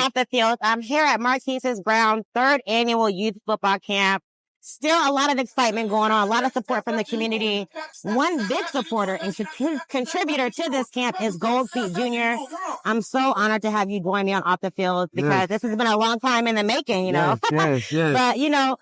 off the field. I'm here at Marquise's Brown 3rd annual youth football camp. Still a lot of excitement going on, a lot of support from the community. One big supporter and contributor to this camp is Gold Feet Jr. I'm so honored to have you join me on Off the Field because this has been a long time in the making, you know. Yes. But, you know,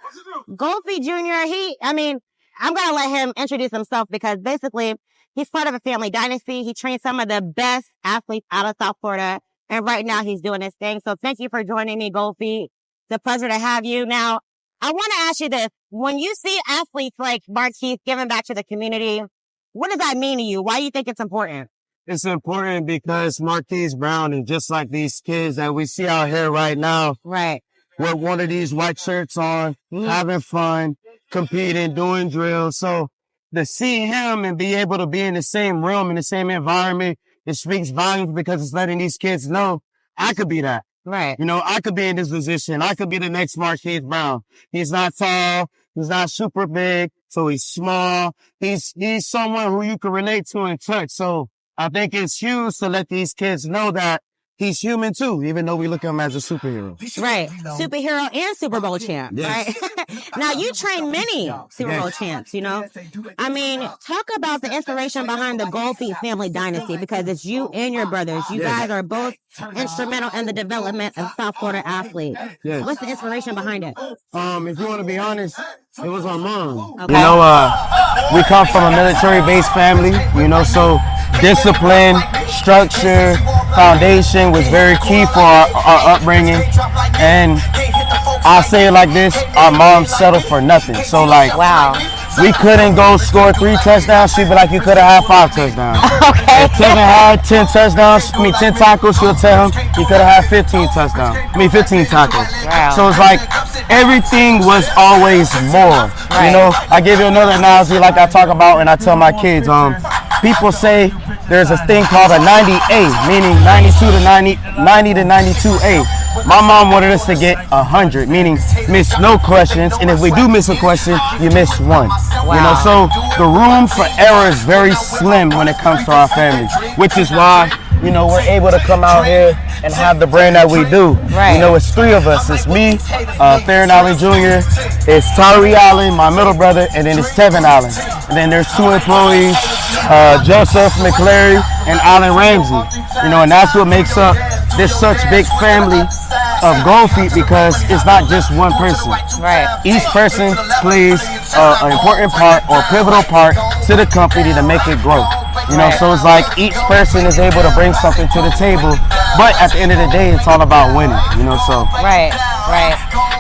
Gold Feet Jr., I'm going to let him introduce himself because basically he's part of a family dynasty. He trains some of the best athletes out of South Florida. And right now he's doing his thing. So thank you for joining me, Gold Feet. It's a pleasure to have you. Now, I want to ask you this. When you see athletes like Marquise giving back to the community, what does that mean to you? Why do you think it's important? It's important because Marquise Brown is just like these kids that we see out here right now. Right. With one of these white shirts on, having fun, competing, doing drills. So to see him and be able to be in the same room, in the same environment, it speaks volumes because it's letting these kids know I could be that. Right. You know, I could be in this position. I could be the next Marquise Brown. He's not tall. He's not super big. So he's small. He's someone who you can relate to and touch. So I think it's huge to let these kids know that he's human too, even though we look at him as a superhero. Right. Superhero and Super Bowl champ. Right. Now you train many Super Bowl champs, you know. I mean, talk about the inspiration behind the Gold Feet family dynasty because it's you and your brothers. You guys are both instrumental in the development of South Florida athletes. Yes. What's the inspiration behind it? If you want to be honest, it was our mom. Okay. You know, we come from a military-based family, you know, so discipline, structure, foundation was very key for our upbringing. And I'll say it like this, our mom settled for nothing. So like, wow. We couldn't go score 3 touchdowns. She'd be like, you could have had 5 touchdowns. Okay. If Tevin had 10 touchdowns, 10 tackles, she'll tell him he could have had 15 touchdowns. 15 tackles. Wow. So it's like everything was always more. Right. You know, I give you another analogy like I talk about and I tell my kids, people say there's a thing called a 90A, meaning 90 to 92A. My mom wanted us to get 100, meaning miss no questions. And if we do miss a question, you miss one. Wow. You know, so the room for error is very slim when it comes to our family, which is why, you know, we're able to come out here and have the brand that we do. Right. You know, it's 3 of us. It's me, Farron Allen Jr., it's Tyree Allen, my middle brother, and then it's Tevin Allen. And then there's 2 employees, Joseph McClary and Allen Ramsey. You know, and that's what makes up this such big family of Gold Feet because it's not just one person. Right. Each person plays an important part or pivotal part to the company to make it grow. You know, so it's like each person is able to bring something to the table, but at the end of the day, it's all about winning, you know, so. Right.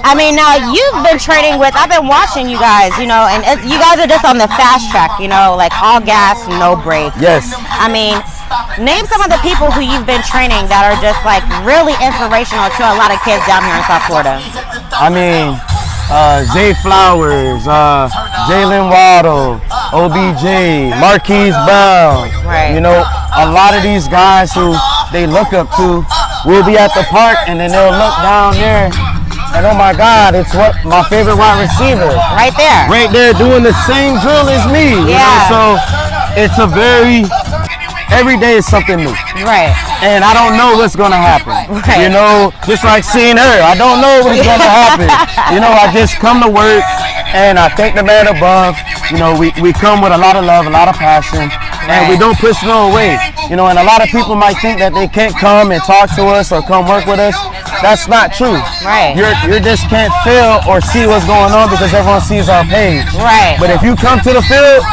I mean, now you've been training with, I've been watching you guys, you know, and you guys are just on the fast track, you know, like all gas, no brakes. Yes. I mean, name some of the people who you've been training that are just like really inspirational to a lot of kids down here in South Florida. I mean, Zay Flowers, Jalen Waddle, OBJ, Marquise Brown. Right. You know, a lot of these guys who they look up to will be at the park and then they'll look down there and oh my God, it's what my favorite wide receiver. Right there. Right there doing the same drill as me. You know? So it's a every day is something new. Right. And I don't know what's going to happen. Right. You know, just like seeing her, I don't know what's going to happen. You know, I just come to work and I thank the man above. You know, we come with a lot of love, a lot of passion, and we don't push no away. You know, and a lot of people might think that they can't come and talk to us or come work with us. That's not true. Right. You just can't feel or see what's going on because everyone sees our page. Right. But if you come to the field,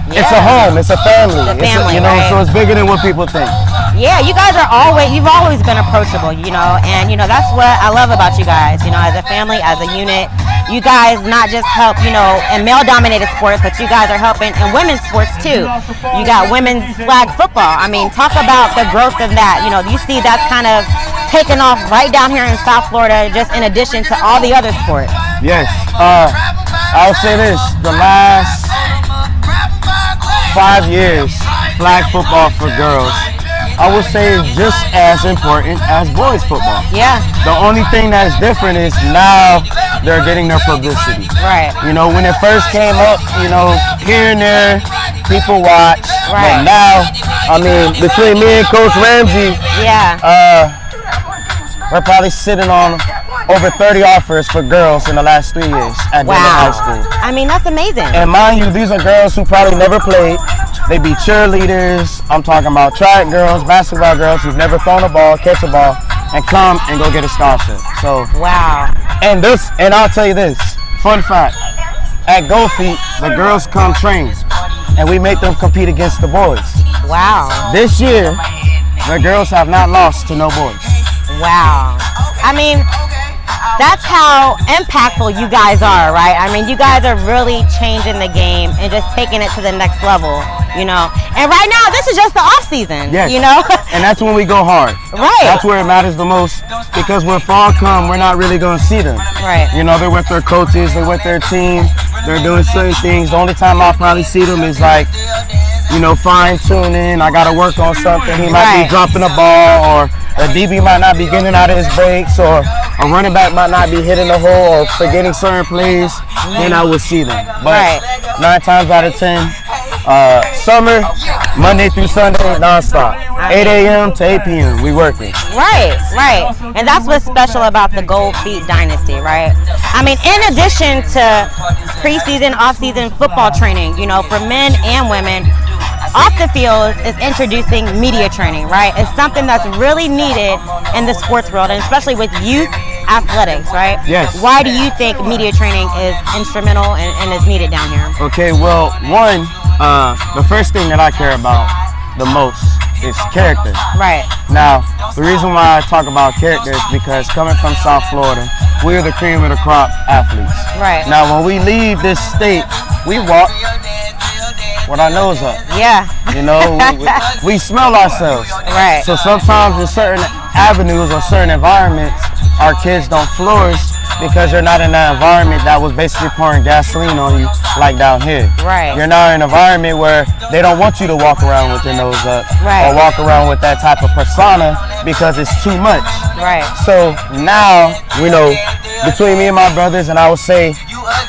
it's a home, it's a family. It's a family, you know, right. so it's bigger than what people think. Yeah, you guys are you've always been approachable, you know, and, you know, that's what I love about you guys, you know, as a family, as a unit. You guys not just help, you know, in male-dominated sports, but you guys are helping in women's sports, too. You got women's flag football. I mean, talk about the growth of that. You know, you see that's kind of taken off right down here in South Florida, just in addition to all the other sports. Yes. I'll say this. The last 5 years, flag football for girls, I would say is just as important as boys football. Yeah. The only thing that's different is now they're getting their publicity. Right. You know, when it first came up, you know, here and there, people watch. Right. But now, I mean, between me and Coach Ramsey, we're probably sitting on over 30 offers for girls in the last 3 years at Denver High School. I mean, that's amazing. And mind you, these are girls who probably never played. They be cheerleaders. I'm talking about track girls, basketball girls who've never thrown a ball, catch a ball, and come and go get a scholarship. So wow. And I'll tell you this, fun fact. At Gold Feet, the girls come train, and we make them compete against the boys. Wow. This year, the girls have not lost to no boys. Wow. I mean, that's how impactful you guys are, right? I mean, you guys are really changing the game and just taking it to the next level, you know? And right now, this is just the off season, yes. You know? And that's when we go hard. Right. That's where it matters the most, because when fall come, we're not really going to see them. Right. You know, they're with their coaches, they're with their team, they're doing certain things. The only time I'll probably see them is like, you know, fine tuning. I got to work on something. He might be dropping a ball, or a DB might not be getting out of his breaks, or a running back might not be hitting the hole or forgetting certain plays. Then I will see them. But 9 times out of 10, summer, Monday through Sunday, nonstop. 8 a.m. to 8 p.m. we working. Right. And that's what's special about the Gold Feet Dynasty, right? I mean, in addition to preseason, off-season football training, you know, for men and women, off the field is introducing media training, right? It's something that's really needed in the sports world, and especially with youth athletics, right? Yes. Why do you think media training is instrumental and is needed down here? Okay, well, one, the first thing that I care about the most is character. Right. Now, the reason why I talk about character is because coming from South Florida, we're the cream of the crop athletes. Right. Now, when we leave this state, we walk with our nose up. Yeah. You know, we smell ourselves. Right. So sometimes in certain avenues or certain environments, our kids don't flourish because you're not in that environment that was basically pouring gasoline on you like down here. Right. You're not in an environment where they don't want you to walk around with your nose up, right, or walk around with that type of persona because it's too much. Right. So now, you know, between me and my brothers, and I would say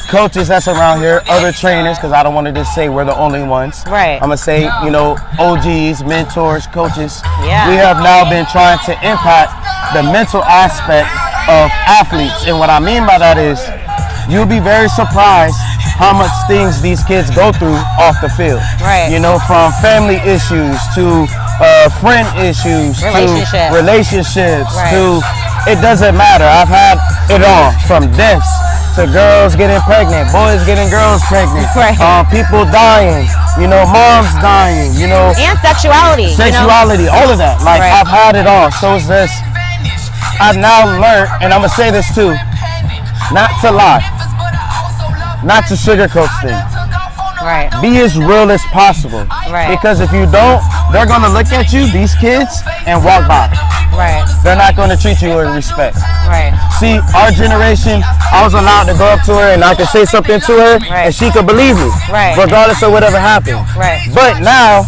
coaches that's around here, other trainers, because I don't want to just say we're the only ones. Right. I'm going to say, you know, OGs, mentors, coaches. Yeah. We have now been trying to impact the mental aspect of athletes. And what I mean by that is, you'll be very surprised how much things these kids go through off the field. Right. You know, from family issues to friend issues to relationships right, to, it doesn't matter. I've had it all, from deaths to girls getting pregnant, boys getting girls pregnant, right, people dying, you know, moms dying, you know, and sexuality, all of that. Like, right, I've had it all. So it's this, I've now learned, and I'm gonna say this too, not to lie, not to sugarcoat things. Right. Be as real as possible. Right. Because if you don't, they're gonna look at you, these kids, and walk by. Right. They're not gonna treat you with respect. Right. See, our generation, I was allowed to go up to her and I could say something to her, right, and she could believe me. Right. Regardless of whatever happened. Right. But now,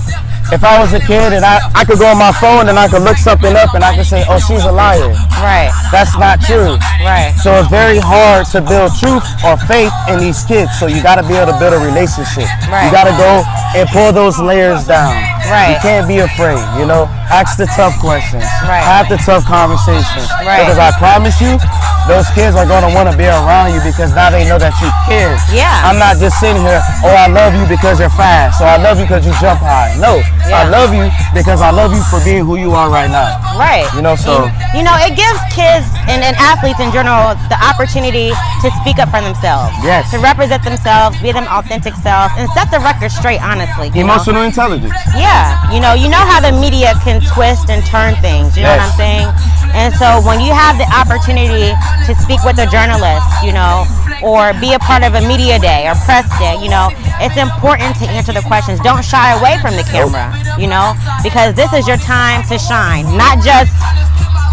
if I was a kid and I could go on my phone and I could look something up and I could say, oh, she's a liar. Right. That's not true. Right. So it's very hard to build truth or faith in these kids. So you got to be able to build a relationship. Right. You got to go and pull those layers down. Right. You can't be afraid, you know. Ask the tough questions. Right. Have the tough conversations. Right. Because I promise you, those kids are going to want to be around you because now they know that you care. Yeah. I'm not just sitting here, oh, I love you because you're fast, or I love you because you jump high. No, yeah, I love you because I love you for being who you are right now. Right. You know, so. You know, it gives kids and athletes in general the opportunity to speak up for themselves. Yes. To represent themselves, be them authentic selves, and set the record straight, honestly. Emotional intelligence. Yeah. You know how the media can twist and turn things. You know what I'm saying? And so when you have the opportunity to speak with a journalist, you know, or be a part of a media day or press day, you know, it's important to answer the questions. Don't shy away from the camera, you know, because this is your time to shine, not just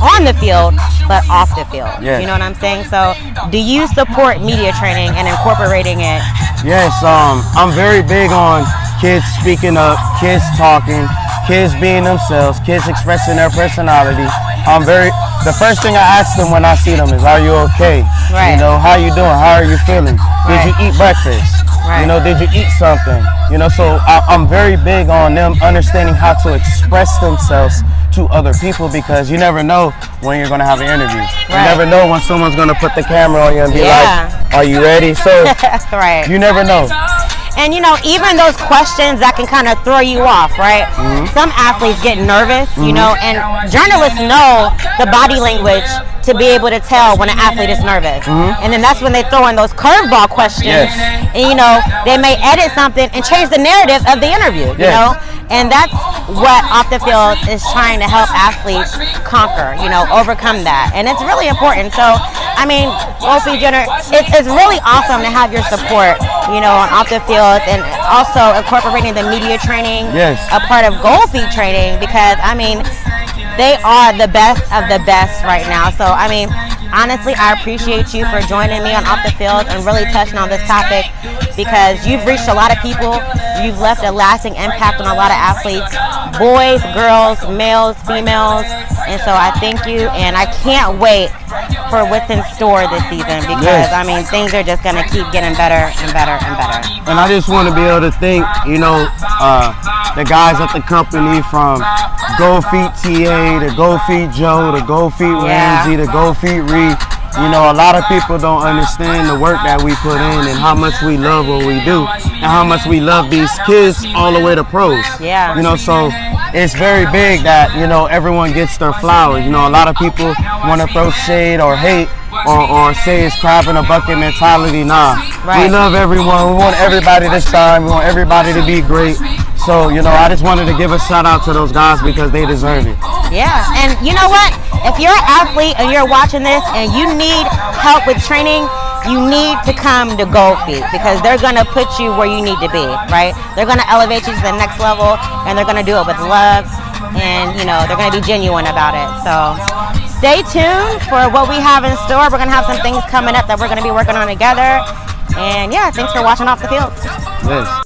on the field, but off the field. Yes. You know what I'm saying? So do you support media training and incorporating it? Yes, I'm very big on kids speaking up, kids talking, kids being themselves, kids expressing their personality. The first thing I ask them when I see them is, are you okay? Right. You know, how you doing? How are you feeling? Did you eat breakfast? Right. You know, did you eat something? You know, so I'm very big on them understanding how to express themselves to other people because you never know when you're going to have an interview. Right. You never know when someone's going to put the camera on you and be Yeah. like, are you ready? So Right. you never know. And you know, even those questions that can kind of throw you off, right? Some athletes get nervous, you know, and journalists know the body language to be able to tell when an athlete is nervous. And then that's when they throw in those curveball questions. Yes. And you know, they may edit something and change the narrative of the interview, you Yes. know? And that's what Off the Field is trying to help athletes conquer, you know, overcome that. And it's really important. So, I mean, Wolfie Jr., it's really awesome to have your support, you know, on Off the Field, and also incorporating the media training, Yes. a part of goal feed training, because, I mean, they are the best of the best right now. So, I mean, honestly, I appreciate you for joining me on Off the Field and really touching on this topic, because you've reached a lot of people. You've left a lasting impact on a lot of athletes, boys, girls, males, females. And so I thank you, and I can't wait for what's in store this season, because, Yes. I mean, things are just going to keep getting better and better and better. And I just want to be able to thank, you know, the guys at the company, from Go Feet TA to Go Feet Joe to Go Feet Ramsey to Go Feet Reed. You know, a lot of people don't understand the work that we put in and how much we love what we do and how much we love these kids all the way to pros. Yeah. You know, so it's very big that, you know, everyone gets their flowers. You know, a lot of people want to throw shade or hate or say it's crab in a bucket mentality. Nah, Right. we love everyone. We want everybody to shine. We want everybody to be great. So, you know, I just wanted to give a shout out to those guys because they deserve it. Yeah, and you know what? If you're an athlete and you're watching this and you need help with training, you need to come to Gold Feet, because they're going to put you where you need to be, right? They're going to elevate you to the next level, and they're going to do it with love, and, you know, they're going to be genuine about it. So stay tuned for what we have in store. We're going to have some things coming up that we're going to be working on together. And yeah, thanks for watching Off the Field. Yes.